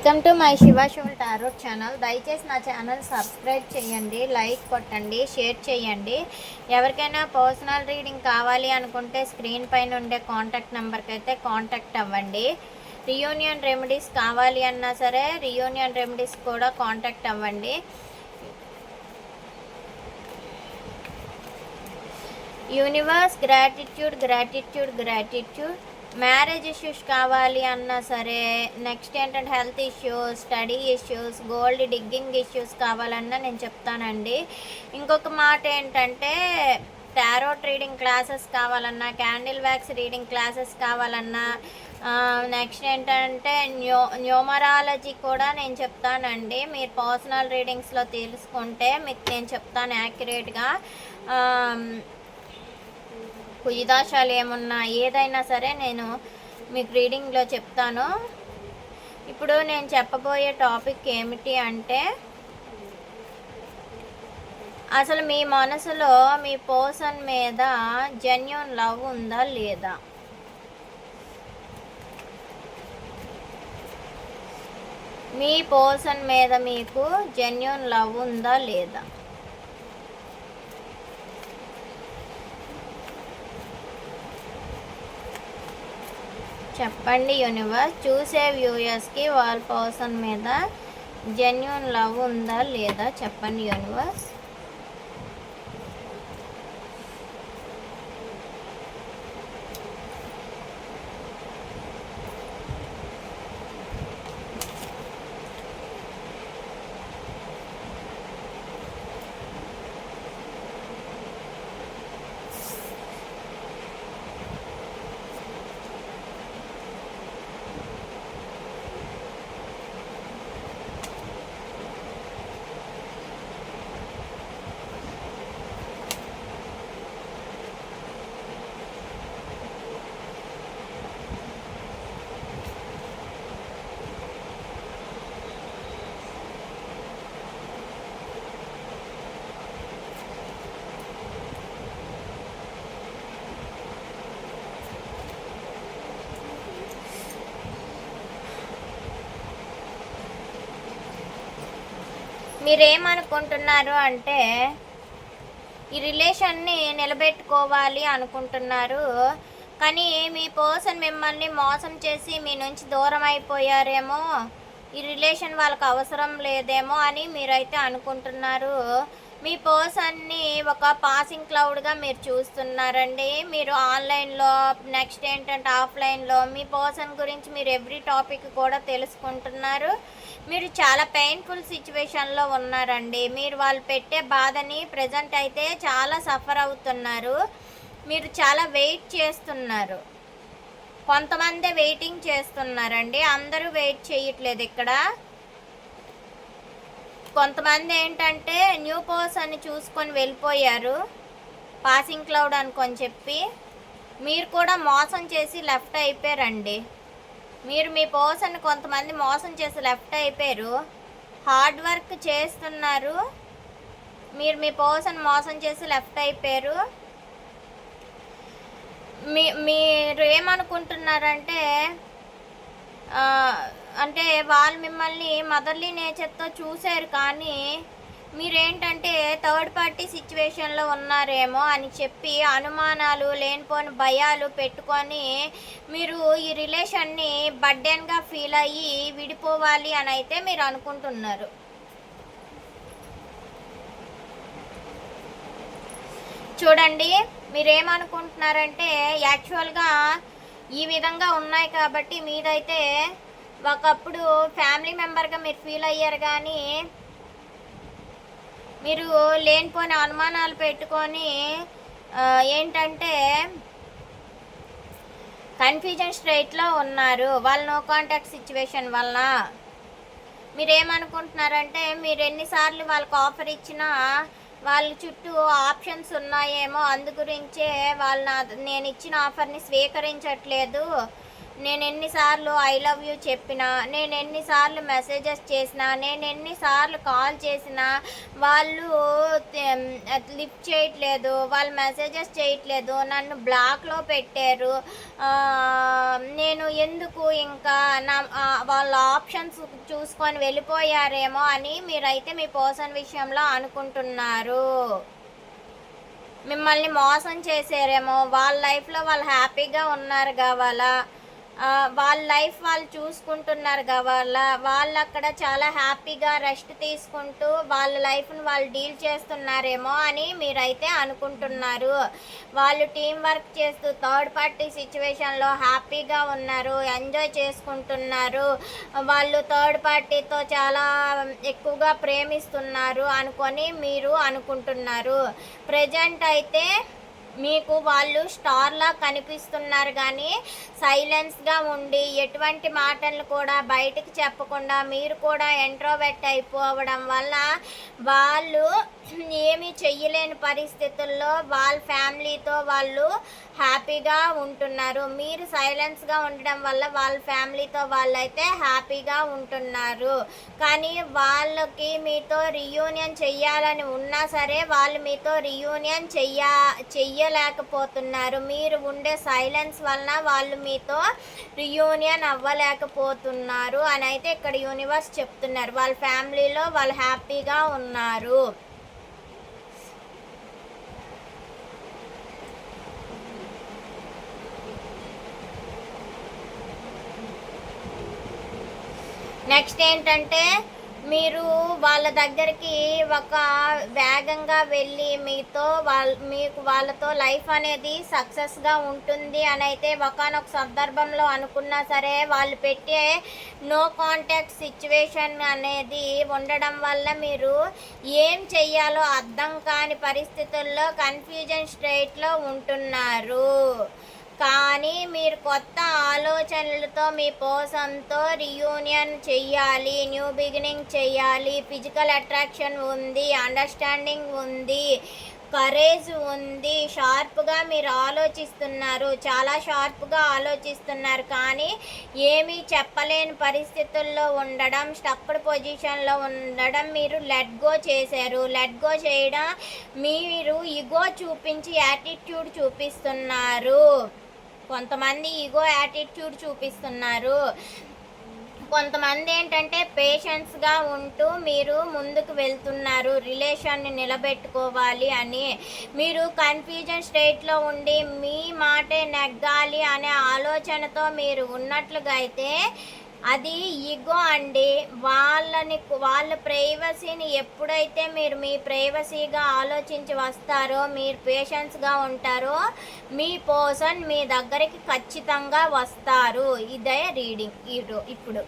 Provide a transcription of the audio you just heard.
Welcome to my Shiva shawl tarot channel. దయచేసి నా channel subscribe చేయండి, లైక్ కొట్టండి, షేర్ చేయండి. ఎవరికైనా పర్సనల్ రీడింగ్ కావాలి అనుకుంటే స్క్రీన్ పైన ఉండే కాంటాక్ట్ నెంబర్కి అయితే కాంటాక్ట్ అవ్వండి. రియూనియన్ రెమెడీస్ కావాలి అన్నా సరే రియూనియన్ రెమెడీస్ కూడా కాంటాక్ట్ అవ్వండి. Universe gratitude gratitude gratitude. Marriage issues కావాలి అన్నా సరే, నెక్స్ట్ ఏంటంటే health issues, study issues, gold digging issues కావాలన్నా నేను చెప్తానండి. ఇంకొక మాట ఏంటంటే టారోట్ రీడింగ్ క్లాసెస్ కావాలన్నా, క్యాండిల్ వ్యాక్స్ రీడింగ్ క్లాసెస్ కావాలన్నా, నెక్స్ట్ ఏంటంటే న్యూమరాలజీ కూడా నేను చెప్తానండి. మీరు పర్సనల్ రీడింగ్స్లో తెలుసుకుంటే మీకు నేను చెప్తాను యాక్యురేట్గా. కుజిదాశాలు ఏమున్నా ఏదైనా సరే నేను మీకు రీడింగ్లో చెప్తాను. ఇప్పుడు నేను చెప్పబోయే టాపిక్ ఏమిటి అంటే, అసలు మీ మనసులో మీ పర్సన్ మీద జెన్యూన్ లవ్ ఉందా లేదా? మీ పర్సన్ మీద మీకు జెన్యూన్ లవ్ ఉందా లేదా? చెప్పండి యూనివర్స్. చూసే వ్యూయర్స్కి వాళ్ళ పర్సన్ మీద జెన్యూన్ లవ్ ఉందా లేదా చెప్పండి యూనివర్స్. మీరేమనుకుంటున్నారు అంటే ఈ రిలేషన్ని నిలబెట్టుకోవాలి అనుకుంటున్నారు, కానీ మీ పర్సన్ మిమ్మల్ని మోసం చేసి మీ నుంచి దూరం అయిపోయారేమో, ఈ రిలేషన్ వాళ్ళకి అవసరం లేదేమో అని మీరైతే అనుకుంటున్నారు. మీ పర్సన్ని ఒక పాసింగ్ క్లౌడ్గా మీరు చూస్తున్నారండి. మీరు ఆన్లైన్లో, నెక్స్ట్ ఏంటంటే ఆఫ్లైన్లో మీ పర్సన్ గురించి మీరు ఎవ్రీ టాపిక్ కూడా తెలుసుకుంటున్నారు. మీరు చాలా పెయిన్ఫుల్ సిచ్యువేషన్లో ఉన్నారండి. మీరు వాళ్ళు పెట్టే బాధని ప్రజెంట్ అయితే చాలా సఫర్ అవుతున్నారు. మీరు చాలా వెయిట్ చేస్తున్నారు. కొంతమంది వెయిటింగ్ చేస్తున్నారండి, అందరూ వెయిట్ చేయట్లేదు. ఇక్కడ కొంతమంది ఏంటంటే న్యూ పర్సన్ని చూసుకొని వెళ్ళిపోయారు, పాసింగ్ క్లౌడ్ అనుకొని చెప్పి. మీరు కూడా మోసం చేసి లెఫ్ట్ అయిపోయారండి. మీరు మీ పర్సన్ కొంతమంది మోసం చేసి లెఫ్ట్ అయిపోయారు. హార్డ్ వర్క్ చేస్తున్నారు, మీరు మీ పర్సన్ మోసం చేసి లెఫ్ట్ అయిపోయారు. మీరు ఏమనుకుంటున్నారంటే అంటే వాళ్ళు మిమ్మల్ని మదర్లీ నేచర్తో చూశారు, కానీ మీరేంటంటే థర్డ్ పార్టీ సిచ్యువేషన్లో ఉన్నారేమో అని చెప్పి అనుమానాలు, లేనిపోని భయాలు పెట్టుకొని మీరు ఈ రిలేషన్ని బర్డెన్గా ఫీల్ అయ్యి విడిపోవాలి అని అయితే మీరు అనుకుంటున్నారు. చూడండి, మీరేమనుకుంటున్నారంటే యాక్చువల్గా ఈ విధంగా ఉన్నాయి కాబట్టి మీదైతే ఒకప్పుడు ఫ్యామిలీ మెంబర్గా మీరు ఫీల్ అయ్యారు, కానీ మీరు లేనిపోని అనుమానాలు పెట్టుకొని ఏంటంటే కన్ఫ్యూజన్ స్ట్రైట్లో ఉన్నారు. వాళ్ళ నో కాంటాక్ట్ సిచ్యువేషన్ వల్ల మీరేమనుకుంటున్నారంటే మీరు ఎన్నిసార్లు వాళ్ళకి ఆఫర్ ఇచ్చినా వాళ్ళ చుట్టూ ఆప్షన్స్ ఉన్నాయేమో, అందు గురించే వాళ్ళు నేను ఇచ్చిన ఆఫర్ని స్వీకరించట్లేదు, నేను ఎన్నిసార్లు ఐ లవ్ యూ చెప్పినా, నేను ఎన్నిసార్లు మెసేజెస్ చేసినా, నేను ఎన్నిసార్లు కాల్ చేసినా వాళ్ళు లిఫ్ట్ చేయట్లేదు, వాళ్ళు మెసేజెస్ చేయట్లేదు, నన్ను బ్లాక్లో పెట్టారు. నేను ఎందుకు ఇంకా వాళ్ళ ఆప్షన్స్ చూసుకొని వెళ్ళిపోయారేమో అని మీరైతే మీ పర్సన్ విషయంలో అనుకుంటున్నారు. మిమ్మల్ని మోసం చేసారేమో, వాళ్ళ లైఫ్లో వాళ్ళు హ్యాపీగా ఉన్నారు కావాలా, వాళ్ళ లైఫ్ వాళ్ళు చూసుకుంటున్నారు కావాలా, వాళ్ళు అక్కడ చాలా హ్యాపీగా రెస్ట్ తీసుకుంటూ వాళ్ళ లైఫ్ని వాళ్ళు డీల్ చేస్తున్నారేమో అని మీరైతే అనుకుంటున్నారు. వాళ్ళు టీం వర్క్ చేస్తూ థర్డ్ పార్టీ సిచ్యువేషన్లో హ్యాపీగా ఉన్నారు, ఎంజాయ్ చేసుకుంటున్నారు, వాళ్ళు థర్డ్ పార్టీతో చాలా ఎక్కువగా ప్రేమిస్తున్నారు అనుకొని మీరు అనుకుంటున్నారు. ప్రజెంట్ అయితే మీకు వాళ్ళు స్టార్లా కనిపిస్తున్నారు, కానీ సైలెన్స్గా ఉండి ఎటువంటి మాటలను కూడా బయటికి చెప్పకుండా మీరు కూడా ఇంట్రోవర్ట్ అయిపోవడం వల్ల వాళ్ళు ఏమీ చెయ్యలేని పరిస్థితుల్లో వాళ్ళ ఫ్యామిలీతో వాళ్ళు హ్యాపీగా ఉంటున్నారు. మీరు సైలెన్స్గా ఉండడం వల్ల వాళ్ళ ఫ్యామిలీతో వాళ్ళైతే హ్యాపీగా ఉంటున్నారు. కానీ వాళ్ళకి మీతో రియూనియన్ చెయ్యాలని ఉన్నా సరే వాళ్ళు మీతో రియూనియన్ చెయ్యలేకపోతున్నారు. మీరు ఉండే సైలెన్స్ వలన వాళ్ళు మీతో రియూనియన్ అవ్వలేకపోతున్నారు అని అయితే ఇక్కడ యూనివర్స్ చెప్తున్నారు. వాళ్ళ ఫ్యామిలీలో వాళ్ళు హ్యాపీగా ఉన్నారు. నెక్స్ట్ ఏంటంటే మీరు వాళ్ళ దగ్గరికి ఒక వేగంగా వెళ్ళి మీకు వాళ్ళతో లైఫ్ అనేది సక్సెస్గా ఉంటుంది అని అయితే ఒకానొక సందర్భంలో అనుకున్నా సరే వాళ్ళు పెట్టే నో కాంటాక్ట్ సిచ్యువేషన్ అనేది ఉండడం వల్ల మీరు ఏం చెయ్యాలో అర్థం కాని పరిస్థితుల్లో కన్ఫ్యూజన్ స్టేట్లో ఉంటున్నారు. కానీ మీరు కొత్త ఆలోచనలతో మీ పర్సన్తో రియూనియన్ చెయ్యాలి, న్యూ బిగినింగ్ చెయ్యాలి, ఫిజికల్ అట్రాక్షన్ ఉంది, అండర్స్టాండింగ్ ఉంది, కరేజ్ ఉంది, షార్ప్గా మీరు ఆలోచిస్తున్నారు, చాలా షార్ప్గా ఆలోచిస్తున్నారు. కానీ ఏమీ చెప్పలేని పరిస్థితుల్లో ఉండడం, స్టక్డ్ పొజిషన్లో ఉండడం మీరు లెట్ గో చేశారు. లెట్ గో చేయడం మీరు ఈగో చూపించి యాటిట్యూడ్ చూపిస్తున్నారు. కొంతమంది ఈగో యాటిట్యూడ్ చూపిస్తున్నారు. కొంతమంది ఏంటంటే పేషెన్స్గా ఉంటూ మీరు ముందుకు వెళ్తున్నారు, రిలేషన్ని నిలబెట్టుకోవాలి అని. మీరు కన్ఫ్యూజన్ స్టేట్లో ఉండి మీ మాటే నెగ్గాలి అనే ఆలోచనతో మీరు ఉన్నట్లుగా అయితే అది ఈగో అండి. వాళ్ళ ప్రైవసీని ఎప్పుడైతే మీరు మీ ప్రైవసీగా ఆలోచించి వస్తారో, మీరు పేషెన్స్గా ఉంటారో, మీ పర్సన్ మీ దగ్గరికి ఖచ్చితంగా వస్తారు. ఇదే రీడింగ్ ఇప్పుడు.